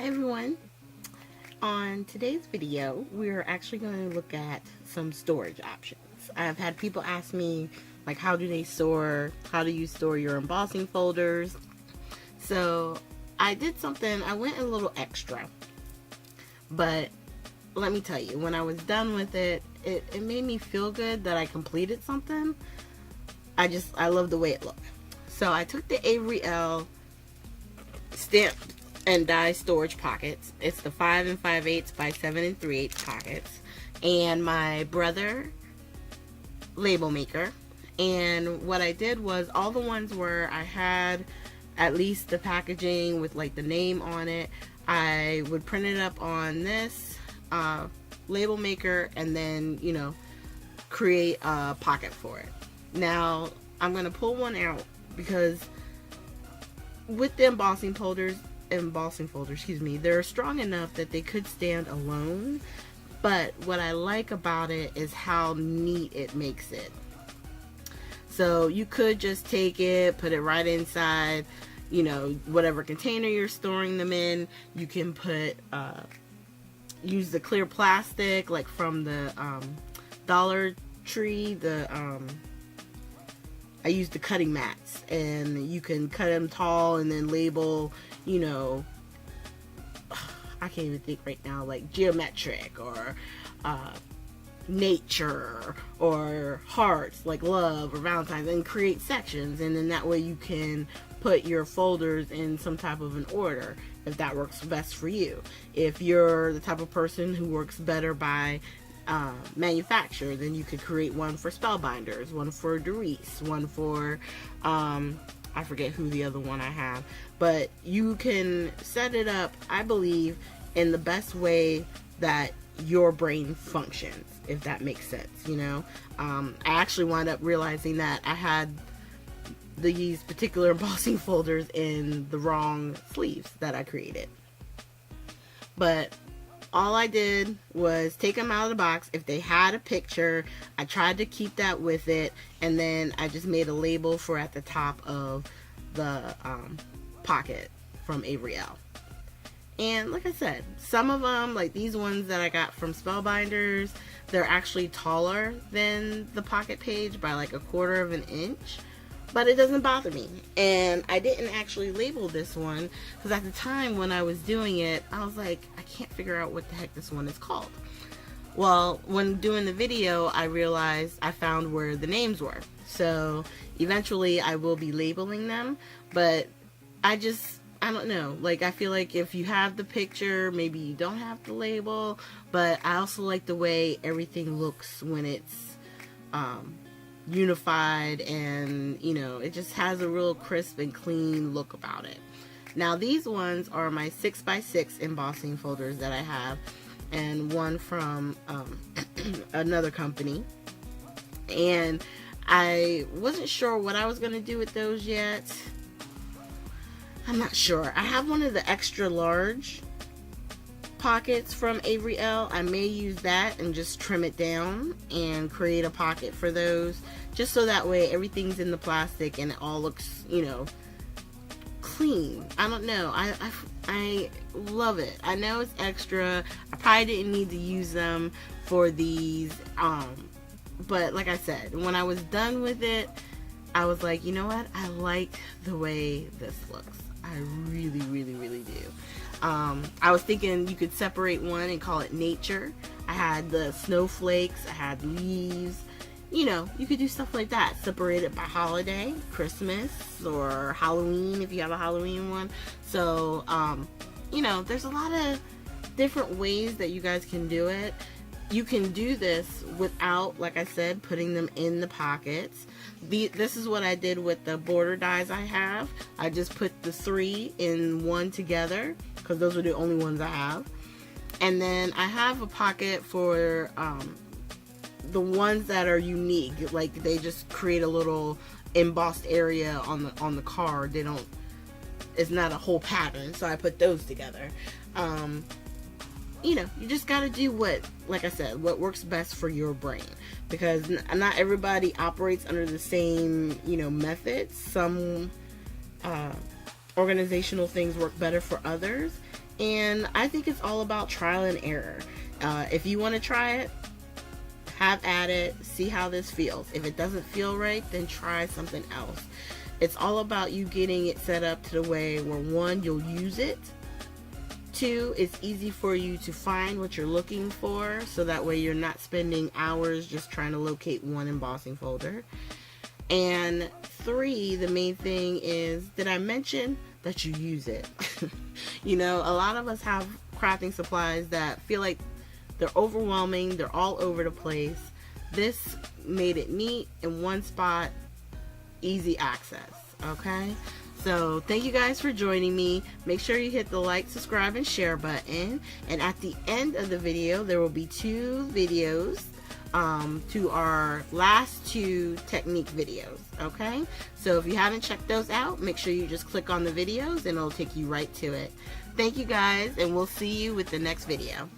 Hi everyone. On today's video, we're actually going to look at some storage options. I've had people ask me, like, how do you store your embossing folders? So I did something, I went a little extra, but let me tell you, when I was done with it, it made me feel good that I completed something. I love the way it looked. So I took the Avery L stamped and die storage pockets. It's the 5 5/8 by 7 3/8 pockets, and my brother label maker. And what I did was, all the ones where I had at least the packaging with like the name on it, I would print it up on this label maker and then, you know, create a pocket for it. Now I'm gonna pull one out because with the embossing folders, they're strong enough that they could stand alone, but what I like about it is how neat it makes it. So you could just take it, put it right inside, you know, whatever container you're storing them in. You can put use the clear plastic, like from the Dollar Tree. I use the cutting mats, and you can cut them tall and then label, you know, I can't even think right now, like geometric or nature or hearts, like love or Valentine's, and create sections. And then that way you can put your folders in some type of an order if that works best for you. If you're the type of person who works better by manufacture, then you could create one for spellbinders, one for Doris, one for I forget who the other one I have, but you can set it up, I believe, in the best way that your brain functions, if that makes sense, you know. I actually wound up realizing that I had these particular embossing folders in the wrong sleeves that I created. But all I did was take them out of the box. If they had a picture, I tried to keep that with it, and then I just made a label for at the top of the pocket from Avery L. And like I said, some of them, like these ones that I got from Spellbinders, they're actually taller than the pocket page by like 1/4 of an inch. But it doesn't bother me. And I didn't actually label this one because at the time when I was doing it, I was like, I can't figure out what the heck this one is called. Well, when doing the video, I realized I found where the names were. So eventually I will be labeling them, but I don't know. Like, I feel like if you have the picture, maybe you don't have to label, but I also like the way everything looks when it's unified, and you know, it just has a real crisp and clean look about it. Now these ones are my 6 by 6 embossing folders that I have, and one from another company, and I wasn't sure what I was going to do with those yet. I'm not sure. I have one of the extra large pockets from Avery L. I may use that and just trim it down and create a pocket for those, just so that way everything's in the plastic and it all looks, you know, clean. I don't know. I love it. I know it's extra. I probably didn't need to use them for these, but like I said, when I was done with it, I was like, you know what? I like the way this looks. I really, really, really do. I was thinking you could separate one and call it nature. I had the snowflakes, I had leaves, you know, you could do stuff like that. Separate it by holiday, Christmas, or Halloween if you have a Halloween one. So, you know, there's a lot of different ways that you guys can do it. You can do this without, like I said, putting them in the pockets. This is what I did with the border dies I have. I just put the 3 in one together because those are the only ones I have. And then I have a pocket for the ones that are unique. Like, they just create a little embossed area on the card. They don't, it's not a whole pattern, so I put those together. You know, you just got to do what, like I said, what works best for your brain, because not everybody operates under the same, you know, methods. Some organizational things work better for others, And I think it's all about trial and error. If you want to try it, have at it, see how this feels. If it doesn't feel right, then try something else. It's all about you getting it set up to the way where, one, you'll use it. Two, it's easy for you to find what you're looking for, so that way you're not spending hours just trying to locate one embossing folder. And three, the main thing is, did I mention that you use it? You know, a lot of us have crafting supplies that feel like they're overwhelming, they're all over the place. This made it neat in one spot, easy access, okay? So thank you guys for joining me. Make sure you hit the like, subscribe, and share button. And at the end of the video, there will be 2 videos to our last 2 technique videos, okay? So if you haven't checked those out, make sure you just click on the videos and it'll take you right to it. Thank you guys, and we'll see you with the next video.